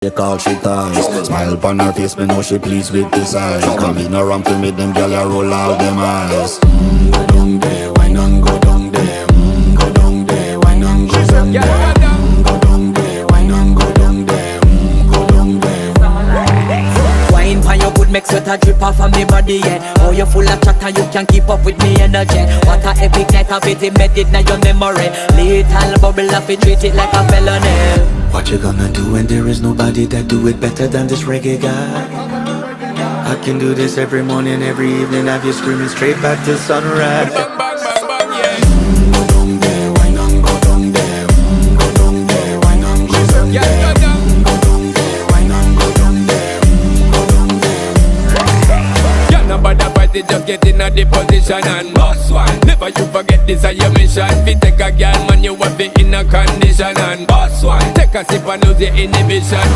They call she ties. Smile upon her face, me know she pleased with this eyes. Come in around to me, them gyal a roll out them eyes. Go down there, why not go down there? Go down there, why not go down there? Go down there, why not go down there? Go down there. Wine pan your good, make sweat a drip off of me body, yeah. Oh, you full of chatter, you can't keep up with me energy. What a epic night of it, embedded in your memory. Little bubble of it, treat it like a felony. What you gonna do when there is nobody that do it better than this reggae guy? I can do this every morning, every evening, have you screaming straight back to sunrise. Bang, bang, bang, bang, yeah. Go down there, why not go down there? Go down there, why not go down there? Yeah, go down. Go down there, why not go down there? Go down there. Yeah, nobody fight it, just get in a the position and boss one. Never you forget this is your mission. Fi take a girl, man, you have it in a condition and boss one. Take a sip and lose your inhibition.